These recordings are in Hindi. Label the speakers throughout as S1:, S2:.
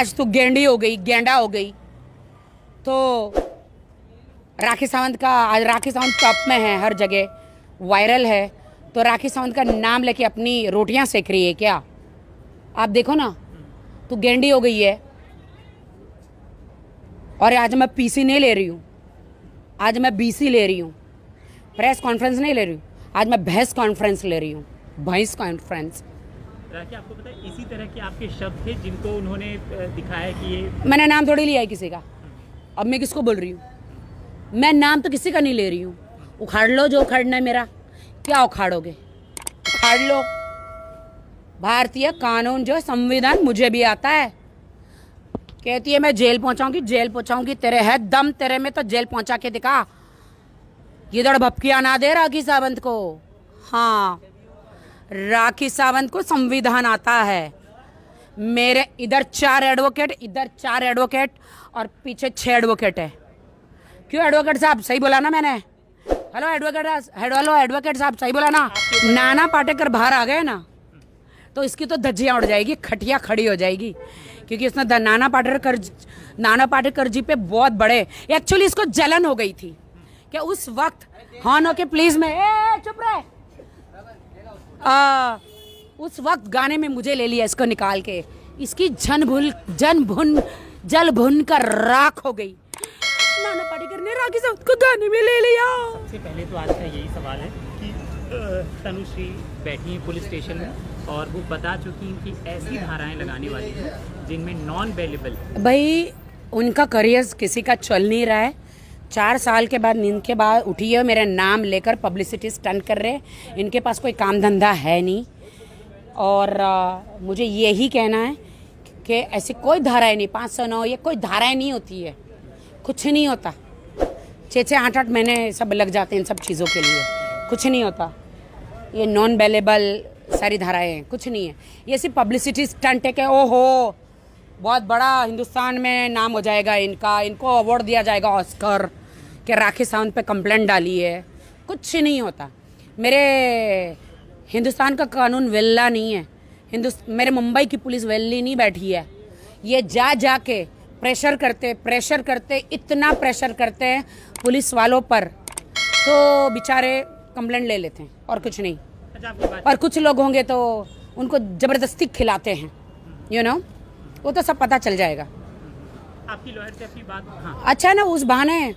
S1: आज तू गेंडी हो गई, गेंडा हो गई। तो राखी सावंत का, आज राखी सावंत टॉप में है, हर जगह वायरल है। तो राखी सावंत का नाम लेके अपनी रोटियां सेक रही है क्या? आप देखो ना, तू गेंडी हो गई है। और आज मैं पीसी नहीं ले रही हूँ, आज मैं बीसी ले रही हूँ। प्रेस कॉन्फ्रेंस नहीं ले रही हूँ, आज मैं भैंस कॉन्फ्रेंस ले रही हूँ, भैंस कॉन्फ्रेंस।
S2: राखी, आपको पता है इसी तरह के आपके शब्द थे जिनको उन्होंने दिखाया कि ये,
S1: मैंने नाम थोड़ी लिया है किसी का। अब मैं किसको बोल रही हूँ? मैं नाम तो किसी का नहीं ले रही हूँ। उखाड़ लो जो उखाड़ना है मेरा। क्या उखाड़ोगे? उखाड़ लो। भारतीय कानून जो संविधान मुझे भी आता है। कहती है मैं जेल पहुंचाऊंगी, जेल पहुंचाऊंगी। तेरे है दम, तेरे में तो जेल पहुंचा के दिखा। इधर भपकिया ना दे राखी सावंत को। हाँ, राखी सावंत को संविधान आता है। मेरे इधर 4 एडवोकेट, इधर 4 एडवोकेट और पीछे 6 एडवोकेट है। क्यों एडवोकेट साहब? सही बोला ना मैंने? हेलो एडवोकेट साहब, सही बोला ना? नाना पाटेकर बाहर आ गए ना तो इसकी तो धज्जियां उड़ जाएगी, खटिया खड़ी हो जाएगी। क्योंकि उसने नाना पाटेकर जी पे बहुत बड़े, एक्चुअली इसको जलन हो गई थी कि उस वक्त हॉन होके प्लीज में चुप रहे। उस वक्त गाने में मुझे ले लिया इसको निकाल के। इसकी जल भुन कर राख हो गई। नाना पाटेकर ने राखी सावंत को गाने में ले लिया।
S2: सबसे पहले तो आज का यही सवाल है कि तनुश्री बैठी है पुलिस स्टेशन में और वो बता चुकी कि ऐसी धाराएं लगाने वाली हैं जिनमें नॉन बेलेबल।
S1: भाई, उनका करियर किसी का चल नहीं रहा है। 4 साल के बाद नींद के बाद उठी है, मेरा नाम लेकर पब्लिसिटी स्टंट कर रहे हैं। इनके पास कोई काम धंधा है नहीं। और मुझे यही कहना है कि ऐसी कोई धाराएं नहीं, 509 ये कोई धाराएं नहीं होती है। कुछ नहीं होता। 6-6, 8-8 महीने सब लग जाते हैं इन सब चीज़ों के लिए। कुछ नहीं होता। ये नॉन बेलेबल सारी धाराएं कुछ नहीं है। ये सिर्फ पब्लिसिटी स्टंट है कि ओहो बहुत बड़ा हिंदुस्तान में नाम हो जाएगा इनका, इनको अवार्ड दिया जाएगा ऑस्कर कि राखी सावंत पे कंप्लेंट डाली है। कुछ नहीं होता। मेरे हिंदुस्तान का कानून वेल्ला नहीं है। मेरे मुंबई की पुलिस वेल्ली नहीं बैठी है। ये जा के प्रेशर करते इतना प्रेशर करते हैं पुलिस वालों पर, तो बेचारे कंप्लेंट ले लेते हैं और कुछ नहीं। और कुछ लोग होंगे तो उनको जबरदस्ती खिलाते हैं, यू नो, वो तो सब पता चल जाएगा।
S2: आपकी लॉयर से अपनी बात, हाँ।
S1: अच्छा ना, उस बहाने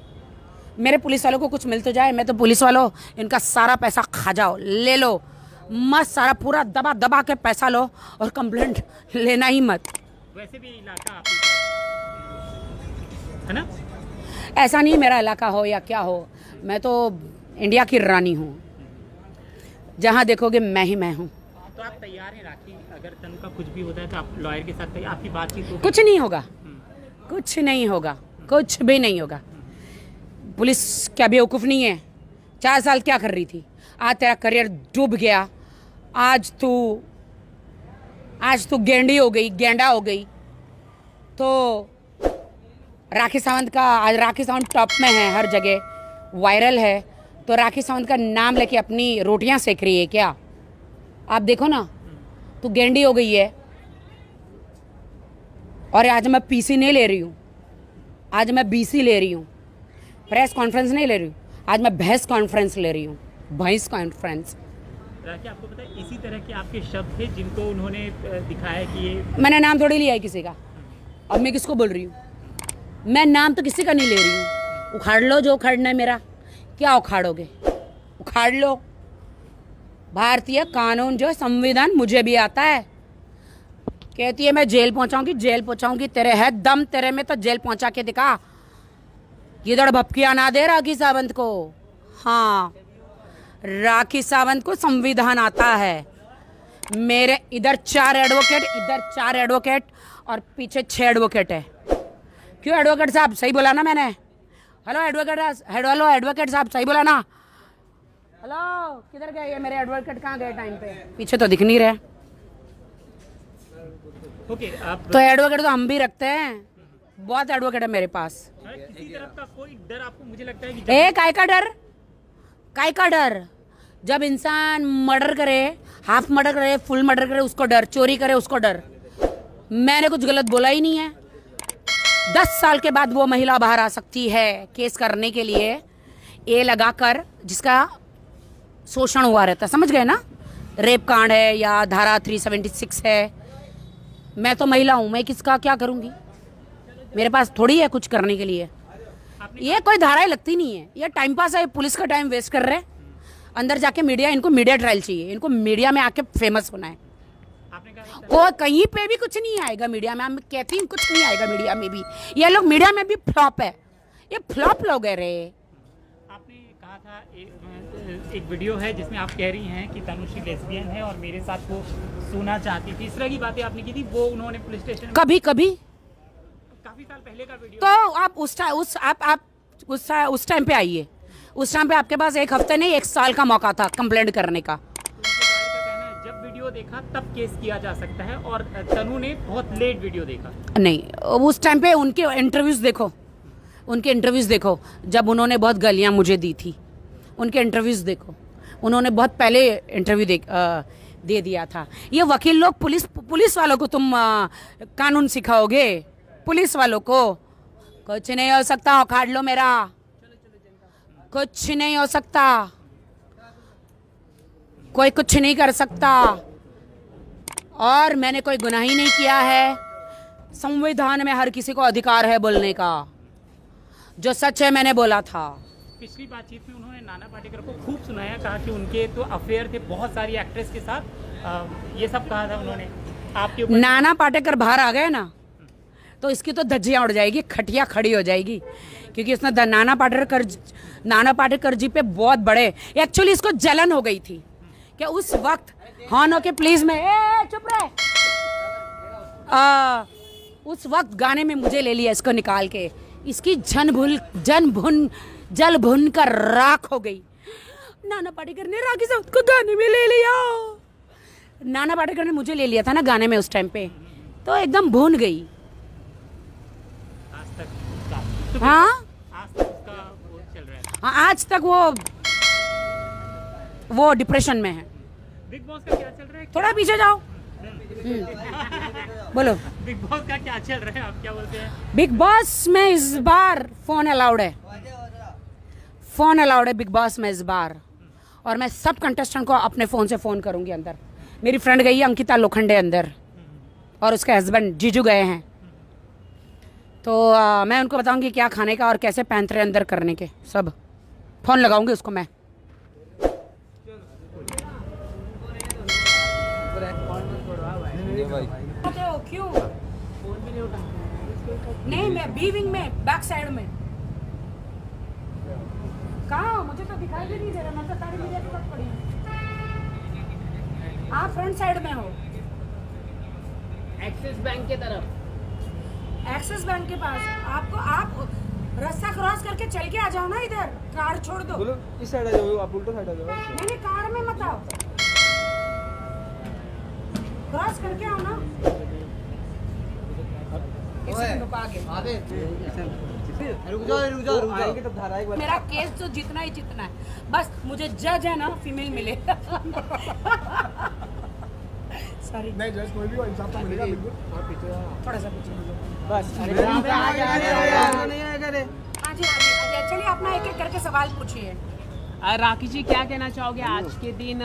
S1: मेरे पुलिस वालों को कुछ मिल तो जाए। मैं तो पुलिस वालों, इनका सारा पैसा खा जाओ, ले लो मत, सारा पूरा दबा के पैसा लो और कंप्लेंट लेना ही मत।
S2: वैसे भी इलाका आपका है ना?
S1: ऐसा नहीं मेरा इलाका हो या क्या हो, मैं तो इंडिया की रानी हूँ। जहाँ देखोगे मैं ही हूँ।
S2: तो आप तैयार हैं राखी, अगर तनु का कुछ भी होता है तो आप लॉयर के साथ आपकी बातचीत होगी?
S1: कुछ नहीं होगा, कुछ नहीं होगा, कुछ भी नहीं होगा। पुलिस क्या बेवकूफ़ नहीं है? 4 साल क्या कर रही थी? आज तेरा करियर डूब गया। आज तू गेंडी हो गई, गेंडा हो गई। तो राखी सावंत का, आज राखी सावंत टॉप में है, हर जगह वायरल है। तो राखी सावंत का नाम लेके अपनी रोटियां सेक रही है क्या? आप देखो ना, तू गेंडी हो गई है। और आज मैं पीसी नहीं ले रही हूँ, आज मैं बीसी ले रही हूँ। प्रेस कॉन्फ्रेंस नहीं ले रही हूँ, आज मैं भैंस कॉन्फ्रेंस ले रही हूँ, भैंस कॉन्फ्रेंस।
S2: राखी, आपको पता है इसी तरह के आपके शब्द थे जिनको उन्होंने दिखाया कि ये,
S1: मैंने नाम थोड़ी लिया है किसी का। अब मैं किसको बोल रही हूँ? मैं नाम तो किसी का नहीं ले रही हूँ। उखाड़ लो जो उखाड़ना है मेरा। क्या उखाड़ोगे? उखाड़ लो। भारतीय कानून जो संविधान मुझे भी आता है। कहती है मैं जेल पहुंचाऊंगी, जेल पहुंचाऊंगी। तेरे है दम, तेरे में तो जेल पहुंचा के दिखा। इधर भपकिया ना दे राखी सावंत को। हाँ, राखी सावंत को संविधान आता है। मेरे इधर 4 एडवोकेट, इधर 4 एडवोकेट और पीछे 6 एडवोकेट है। क्यों एडवोकेट साहब? सही बोला ना मैंने? हेलो एडवोकेट साहब, सही बोला ना? हेलो, किधर गए ये मेरे एडवोकेट? कहाँ गए टाइम पे? पीछे तो दिख नहीं रहे। तो एडवोकेट तो हम भी रखते हैं, बहुत एडवोकेट है मेरे पास।
S2: किसी तरफ का कोई डर आपको, मुझे लगता है कि
S1: काय का डर? जब इंसान मर्डर करे, हाफ मर्डर करे, फुल मर्डर करे, उसको डर। चोरी करे, उसको डर। मैंने कुछ गलत बोला ही नहीं है। 10 साल के बाद वो महिला बाहर आ सकती है केस करने के लिए, ये लगाकर जिसका शोषण हुआ रहता, समझ गए ना, रेप कांड है या धारा 376 है। मैं तो महिला हूं, मैं किसका क्या करूंगी, मेरे पास थोड़ी है कुछ करने के लिए। ये कोई धाराएं लगती नहीं है, ये टाइम पास है, पुलिस का टाइम वेस्ट कर रहे हैं। अंदर जाके मीडिया, इनको मीडिया ट्रायल चाहिए, इनको मीडिया में आके फेमस होना है। वो कहीं पे भी कुछ नहीं आएगा मीडिया में, हम कहती हूँ कुछ नहीं आएगा मीडिया में भी। ये लोग मीडिया में भी फ्लॉप है, ये फ्लॉप लोग है रे।
S2: आपने कहा था एक वीडियो है जिसमें आप कह रही हैं कि तनुश्री लेस्बियन है और मेरे साथ वो सोना चाहती थी, इस तरह की बातें आपने की थी। वो उन्होंने पुलिस स्टेशन में
S1: कभी कभी
S2: काफी साल पहले का वीडियो।
S1: तो आप उस टाइम पे आइए, उस टाइम पे आपके पास 1 हफ्ते नहीं 1 साल का मौका था कंप्लेंट करने का।
S2: जब वीडियो देखा तब केस किया जा सकता है और तनु ने बहुत लेट वीडियो देखा।
S1: नहीं, उस टाइम पे उनके इंटरव्यूज देखो, उनके इंटरव्यूज देखो, जब उन्होंने बहुत गालियां मुझे दी थी, उनके इंटरव्यूज देखो, उन्होंने बहुत पहले इंटरव्यू दे दिया था। ये वकील लोग, पुलिस वालों को तुम कानून सिखाओगे, पुलिस वालों को कुछ नहीं हो सकता, उखाड़ लो मेरा, कुछ नहीं हो सकता, कोई कुछ नहीं कर सकता। और मैंने कोई गुनाह ही नहीं किया है। संविधान में हर किसी को अधिकार है बोलने का, जो सच है मैंने बोला था।
S2: पिछली बातचीत में उन्होंने नाना पाटेकर को खूब सुनाया, कहा कि उनके तो अफेयर थे बहुत सारी एक्ट्रेस के साथ, ये सब कहा था उन्होंने आपके ऊपर।
S1: नाना पाटेकर बाहर आ गए ना तो इसकी तो धज्जियां उड़ जाएगी, खटिया खड़ी हो जाएगी, क्योंकि उसने नाना पाटेकर जी पे बहुत बड़े, एक्चुअली इसको जलन हो गई थी कि उस वक्त हॉर्न के प्लीज में चुप रहे, उस वक्त गाने में मुझे ले लिया इसको निकाल के, इसकी जल भुन कर राख हो गई। नाना पाटेकर ने राखी सावंत को गाने में ले लिया, नाना पाटेकर ने मुझे ले लिया था ना गाने में उस टाइम पे, तो एकदम भून गई। हाँ,
S2: आज तक उसका वो चल रहा है।
S1: हाँ, आज तक वो डिप्रेशन में है।
S2: बिग बॉस का क्या चल रहा है?
S1: थोड़ा पीछे जाओ। बोलो,
S2: बिग बॉस का क्या चल रहा है, आप क्या बोलते हैं?
S1: बिग बॉस में इस बार फोन अलाउड है, फोन अलाउड है बिग बॉस में इस बार, और मैं सब कंटेस्टेंट को अपने फोन से फोन करूंगी अंदर। मेरी फ्रेंड गई है अंकिता लोखंडे अंदर, और उसके हस्बैंड जीजू गए हैं, तो मैं उनको बताऊंगी क्या खाने का और कैसे पैंतरे अंदर करने के, सब फोन लगाऊंगी उसको मैं। क्यों नहीं, मैं बी विंग में बैक साइड में। कहाँ, मुझे तो दिखाई भी नहीं दे रहा, मैं तो सारी मीडिया के साथ पड़ी हूँ। आप फ्रंट साइड में हो,
S3: एक्सिस बैंक के तरफ,
S1: एक्सिस बैंक के पास। आपको आप रास्ता क्रॉस करके चल के आ जाओ ना, इधर कार छोड़ दो।
S4: बोलो इस साइड आ जाओ, आप उल्टा साइड आ जाओ।
S1: नहीं, कार में मत आओ, क्रॉस करके आओ ना। मेरा केस तो जितना ही जितना है, बस मुझे जज है ना फीमेल मिले। सॉरी,
S4: नहीं जज कोई भी हो, इंसाफ तो मिलेगा बिल्कुल। आप पीछे
S1: थोड़ा सा पीछे
S4: बस।
S1: हाँ जी, चलिए अपना एक एक करके सवाल पूछिए।
S3: राखी जी, क्या कहना चाहोगे? आज के दिन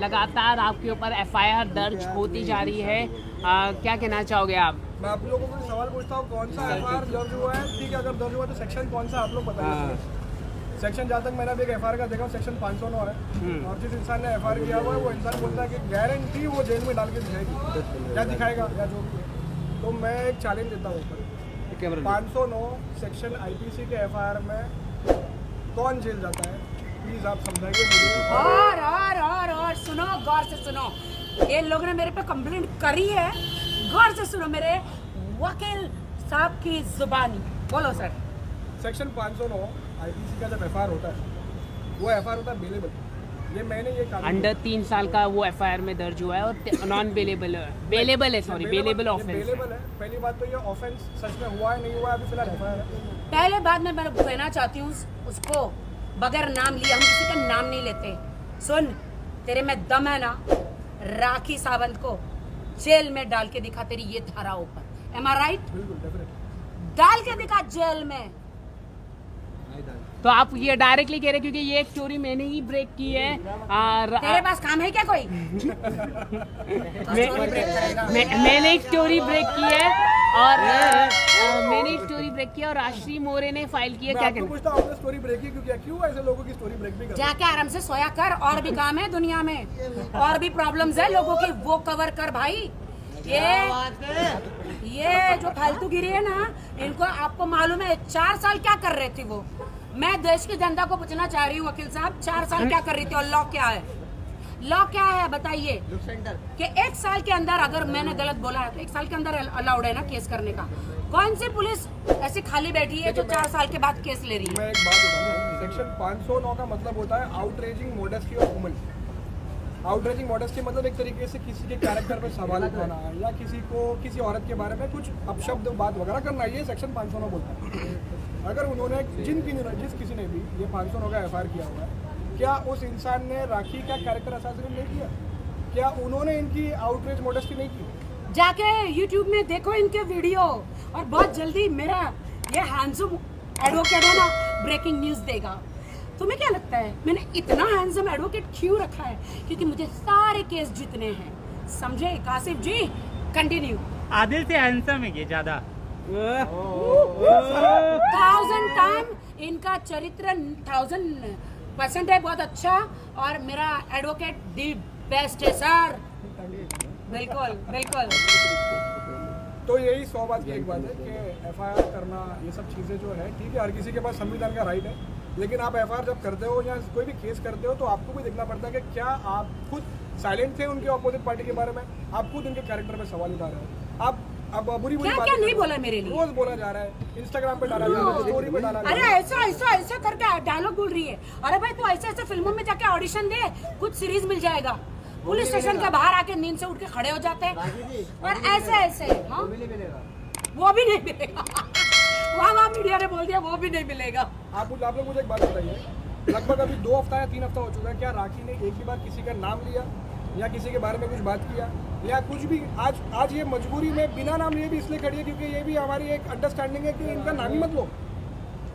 S3: लगातार आपके ऊपर FIR दर्ज होती जा रही है, क्या कहना चाहोगे आप?
S4: मैं आप लोगों को सवाल पूछता हूँ, कौन सा FIR दर्ज हुआ है? ठीक है, अगर दर्ज हुआ तो सेक्शन कौन सा आप लोग बताइए। सेक्शन जहाँ तक मैंने अभी एक FIR का देखा, सेक्शन 509 है, और जिस इंसान ने FIR किया हुआ है वो इंसान बोलता है कि गारंटी वो जेल में डाल के दिखाएगी, या दिखाएगा या जो भी। तो मैं एक चैलेंज देता हूँ, 509 सेक्शन IPC के FIR में कौन जेल जाता है, प्लीज आप समझाइए मुझे।
S1: और सुनो, गौर से सुनो, ये लोगों ने मेरे पे कंप्लेंट करी है, गौर से सुनो मेरे वकील साहब की जुबानी। बोलो सर।
S4: सेक्शन 509 IPC का जब FIR होता है, वो FIR होता है बेलेबल। ये मैंने ये
S3: अंडर 3 साल का वो FIR में दर्ज हुआ है, और नॉन बेलेबल है, बेलेबल ऑफेंस है।
S4: पहली बात तो ये ऑफेंस सच में हुआ है नहीं हुआ है, अभी फिलहाल FIR है।
S1: पहले बात मैं कहना चाहती हूँ उसको, बगैर नाम लिए, हम किसी का नाम नहीं लेते। सुन, तेरे में दम है ना, राखी सावंत को जेल में डाल के दिखा तेरी ये धाराओं पर। एम आई राइट?
S4: बिल्कुल डेफिनेट
S1: डाल के दिखा जेल में।
S3: तो आप ये डायरेक्टली कह रहे क्योंकि ये एक स्टोरी मैंने ही ब्रेक की है।
S1: तेरे पास काम है क्या कोई?
S3: मैंने एक स्टोरी ब्रेक की है और मैंने एक स्टोरी ब्रेक की है और राशि मोरे ने फाइल की है। क्या कहना?
S4: पूछता हूं, आपने स्टोरी ब्रेक की क्योंकि क्यों ऐसे लोगों की स्टोरी ब्रेक भी कर?
S1: जाके आराम से सोया कर, और भी काम है दुनिया में, और भी प्रॉब्लम्स है लोगों की, वो कवर कर भाई। ये जो फालतू गिरी है ना, इनको आपको मालूम है 4 साल क्या कर रहे थे वो? मैं देश की जनता को पूछना चाह रही हूँ वकील साहब, 4 साल क्या कर रही थी और लॉ क्या है? लॉ क्या है बताइए? कि 1 साल के अंदर, अगर मैंने गलत बोला है तो 1 साल के अंदर अलाउड है ना केस करने का। कौन सी पुलिस ऐसी खाली बैठी है जो 4 साल के बाद केस ले रही है?
S4: मैं एक बात बताऊं, सेक्शन 509 का मतलब होता है outraging modesty of woman. Outraging modesty मतलब एक तरीके से किसी के कैरेक्टर पे सवाल उठाना या किसी को किसी औरत के बारे में कुछ अपशब्द बात वगैरह करना, ये सेक्शन 509 बोलता है। अगर उन्होंने जिस किसी ने भी ये 509 का एफआईआर किया हुआ है, क्या उस इंसान ने राखी का कैरेक्टर असैसिनेट नहीं किया? क्या उन्होंने इनकी आउटरेज मॉडेस्टी नहीं की?
S1: जाके YouTube में देखो इनके वीडियो, और बहुत जल्दी मेरा ये हैंडसम एडवोकेट है ना ब्रेकिंग न्यूज देगा। तुम्हें क्या लगता है मैंने इतना हैंडसम एडवोकेट क्यों रखा है? क्योंकि मुझे सारे केस जीतने हैं, समझे कासिफ जी? कंटिन्यू।
S2: आदिल से हैंडसम है ये ज्यादा।
S1: 1000 टाइम इनका चरित्र 1000% है, बहुत अच्छा, और मेरा एडवोकेट दी बेस्ट है सर। बिल्कुल बिल्कुल।
S4: तो यही 100 बात की एक बात है कि एफआईआर करना, ये सब चीज़ें जो है ठीक है, हर किसी के पास संविधान का राइट है, लेकिन आप एफआईआर जब करते हो या कोई भी केस करते हो तो आपको भी देखना पड़ता है कि क्या आप खुद साइलेंट थे उनके ऑपोजिट पार्टी के बारे में, आप खुद उनके कैरेक्टर पे सवाल उठा रहे हो। आप अब बुरी
S1: क्या क्या नहीं बोला मेरे लिए?
S4: रोज बोला जा रहा है, इंस्टाग्राम पे डाला जा रहा है, स्टोरी पे डाला जा
S1: अरे
S4: रहा है।
S1: ऐसा ऐसा ऐसा करके डायलॉग बोल रही है। अरे भाई तू ऐसे ऐसे फिल्मों में जाके ऑडिशन दे, कुछ सीरीज मिल जाएगा। पुलिस स्टेशन के बाहर आके नींद से उठ के खड़े हो जाते हैं, और ऐसे ऐसे हाँ? वो भी नहीं मिलेगा। वहाँ मीडिया ने बोल दिया वो भी नहीं मिलेगा।
S4: आप लोग मुझे एक बात बताइए, लगभग अभी 2 हफ्ता या 3 हफ्ता हो चुका है, क्या राखी ने एक ही बार किसी का नाम लिया या किसी के बारे में कुछ बात किया या कुछ भी? आज ये मजबूरी में बिना नाम लिए भी इसलिए खड़ी है क्योंकि ये भी हमारी एक अंडरस्टैंडिंग है कि इनका नाम ही मत लो,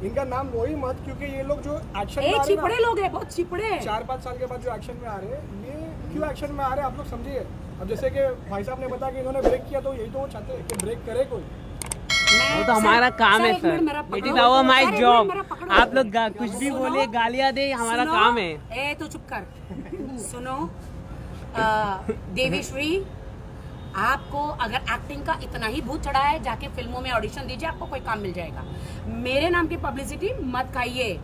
S4: इनका नाम लो ही मत, क्योंकि ये लोग जो एक्शन में आ रहे
S1: चिपड़े लोग हैं, बहुत चिपड़े हैं।
S4: 4-5 साल के बाद जो एक्शन में आ रहे हैं, ये क्यों एक्शन में आ रहे हैं आप लोग समझिए। अब जैसे कि भाई साहब ने बताया कि इन्होंने ब्रेक किया, तो यही तो वो चाहते हैं कि ब्रेक करे कोई।
S3: वो तो हमारा काम है sir, it is our my job. आप लोग कुछ भी बोले, गालियां दे, हमारा काम है।
S1: ए तो चुप कर। सुनो देवीश्री, आपको अगर एक्टिंग का इतना ही भूत चढ़ा है, जाके फिल्मों में ऑडिशन दीजिए, आपको कोई काम मिल जाएगा। मेरे नाम की पब्लिसिटी मत खाइए।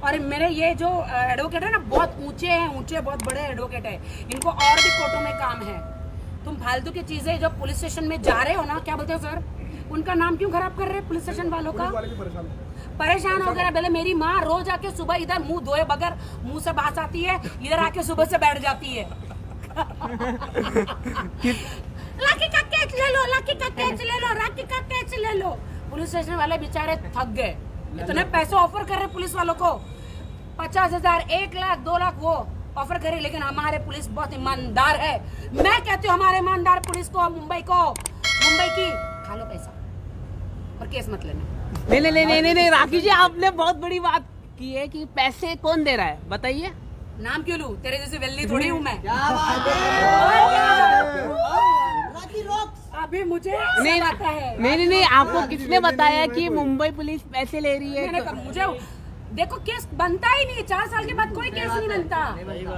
S1: और मेरे ये जो एडवोकेट है ना, बहुत ऊंचे हैं, ऊंचे बहुत बड़े एडवोकेट है, इनको और भी कोर्टों में काम है। तुम फालतू की चीजें जो पुलिस स्टेशन में जा रहे हो ना, क्या बोलते हो सर, उनका नाम क्यों खराब कर रहे हैं पुलिस स्टेशन वालों का? परेशान हो गया। पहले मेरी माँ रोज आके सुबह इधर मुंह धोए बगैर मुंह से बात आती है, इधर आके सुबह से बैठ जाती है। लाकी का कैच ले लो, लाकी का कैच ले लो, राखी का कैच ले लो। पुलिस स्टेशन वाले बेचारे थक गए, इतने पैसे ऑफर कर रहे पुलिस वालों को, 50,000, 1 लाख, 2 लाख वो ऑफर करे, लेकिन हमारे पुलिस बहुत ईमानदार है। मैं कहती हूँ हमारे ईमानदार पुलिस को, मुंबई की खा लो पैसा और केस मत लेना।
S3: नहीं, राखी जी आपने बहुत बड़ी बात की है कि पैसे कौन दे रहा है, बताइए।
S1: नाम क्यों लूं? तेरे जैसे वेल्ली थोड़ी हूँ मैं। अभी मुझे
S3: नहीं, आपको किसने बताया कि मुंबई पुलिस पैसे ले रही है?
S1: मुझे देखो केस बनता ही नहीं, 4 साल के बाद कोई केस नहीं बनता।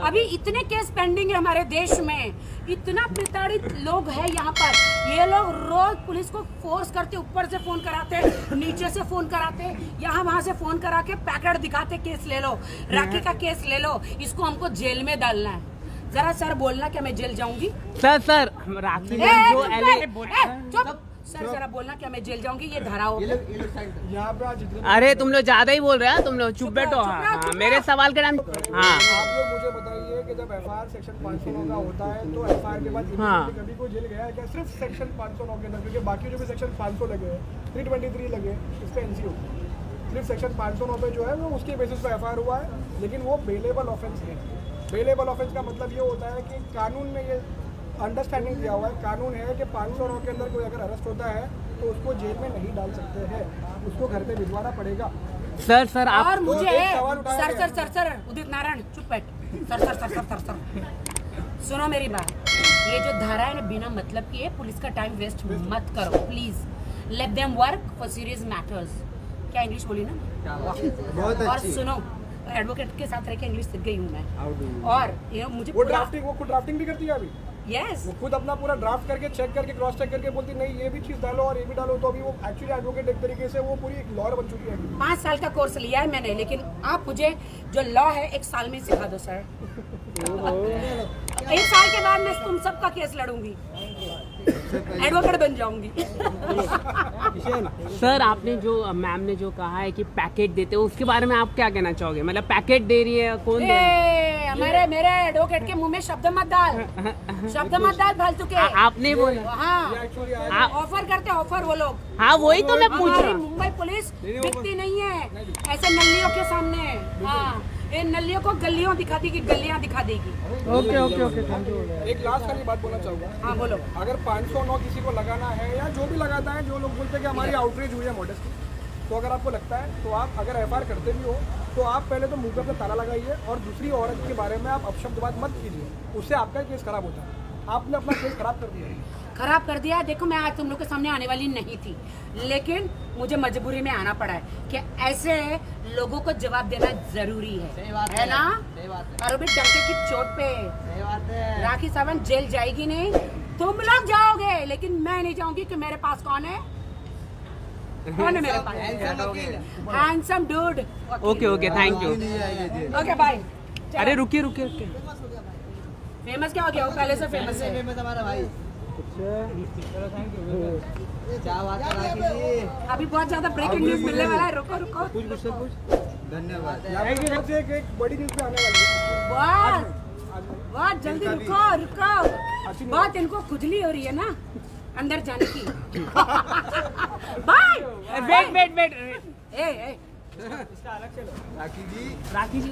S1: अभी इतने केस पेंडिंग है हमारे देश में, इतना प्रताड़ित लोग हैं यहाँ पर। ये लोग रोज पुलिस को फोर्स करते, ऊपर से फोन कराते, नीचे से फोन कराते, यहाँ वहाँ से फोन करा के पैकेट दिखाते, केस ले लो, राखी का केस ले लो, इसको हमको जेल में डालना है। जरा सर बोलना क्या मैं जेल जाऊंगी?
S3: सर राखी जो
S1: सर जरा बोलना क्या मैं जेल जाऊंगी? ये धराओ
S4: यहाँ पे आज
S3: अरे तुम लोग ज्यादा ही बोल रहे हैं, तुम लोग चुप बैठो। हाँ, मेरे सवाल के टाइम। हाँ,
S4: आप लोग मुझे बताइए कि जब एफआईआर सेक्शन 509 का होता है तो एफआईआर के बाद कभी कोई जेल गया है क्या? सिर्फ सेक्शन 509 के अंदर, क्योंकि बाकी जो भी सेक्शन 500 लगे हैं, 323 लगे, इस पे एनसी होगी। सिर्फ सेक्शन 509 पे जो है वो उसके बेसिस पे एफआईआर हुआ है, लेकिन वो बेलेबल ऑफेंस है। बेलेबल ऑफेंस का मतलब ये होता है कि कानून में ये अंडरस्टैंडिंग दिया हुआ है, कानून है कि 509 के अंदर कोई अगर अरेस्ट होता है तो उसको जेल में नहीं डाल सकते हैं, उसको घर पे भिजवाना पड़ेगा।
S3: सर आप
S1: और मुझे
S4: एक सवाल उठाया
S1: सर उदित नारायण चुप बैठ। सर सुनो मेरी बात, ये जो धारा है ना बिना मतलब की है, पुलिस का टाइम वेस्ट मत करो please. Let them work for serious matters. क्या इंग्लिश बोली ना?
S5: बहुत
S1: और
S5: अच्छी।
S1: सुनो, एडवोकेट के साथ रह के इंग्लिश सीख गई हूँ मैं। और ये मुझे
S4: वो खुद ड्राफ्टिंग भी करती है अभी।
S1: यस,
S4: वो खुद अपना पूरा ड्राफ्ट करके चेक करके क्रॉस चेक करके बोलती नहीं ये भी चीज़ डालो और ये भी डालो, तो अभी वो एक्चुअली एडवोकेट एक तरीके से वो पूरी एक लॉयर बन चुकी है अभी।
S1: 5 साल का कोर्स लिया है मैंने, लेकिन आप मुझे जो लॉ है 1 साल में सिखा दो सर। 1 साल के बाद मैं तुम सबका केस लड़ूंगी, एडवोकेट बन जाऊंगी।
S3: सर आपने जो मैम ने जो कहा है कि पैकेट देते हो, उसके बारे में आप क्या कहना चाहोगे? मतलब पैकेट दे रही है, कौन दे रहा है?
S1: हमारे मेरे एडवोकेट के मुंह में शब्द मत डाल फालतू के।
S3: आपने बोला।
S1: हाँ, ऑफर करते ऑफर वो लोग।
S3: हाँ वही तो मैं पूछ
S1: हमारी
S3: रहा हूँ।
S1: मुंबई पुलिस बिकती नहीं है ऐसे नल्लियों के सामने। हाँ, इन नल्लियों को गलियों दिखा देगी, गलियां दिखा देगी।
S3: Okay thank you.
S4: एक लास्ट वाली बात बोलना चाहूँगा।
S1: हाँ बोलो।
S4: अगर 509 किसी को लगाना है या जो भी लगाता है, जो लोग बोलते हैं कि हमारी आउटरीच हुई है मॉडेस्टी, तो अगर आपको लगता है तो आप अगर एफआईआर करते भी हो तो आप पहले तो मुंह पे अपना ताला लगाइए और दूसरी औरत के बारे में आप अपशब्द बात मत कीजिए, उससे आपका केस खराब होता है। आपने अपना केस खराब कर दिया है।
S1: खराब कर दिया। देखो मैं आज तुम लोग के सामने आने वाली नहीं थी, लेकिन मुझे मजबूरी में आना पड़ा है कि ऐसे लोगों को जवाब देना जरूरी है ना? और अभी डंके की चोट पे राखी सावंत जेल जाएगी नहीं, तुम लोग जाओगे, लेकिन मैं नहीं जाऊंगी। कि मेरे पास कौन है मेरे पास? Handsome dude.
S3: Okay thank you.
S1: Okay bye.
S3: अरे रुकिए।
S1: फेमस क्या हो गया? वो पहले से फेमस है। अभी बहुत ज्यादा ब्रेकिंग न्यूज मिलने वाला है। रुको
S5: धन्यवाद।
S4: एक बड़ी न्यूज पे आने वाली है।
S1: बहुत जल्दी। रुको। बहुत इनको खुजली हो रही है ना अंदर जाने की। बाय।
S3: वेट।
S1: ए
S5: राखी जी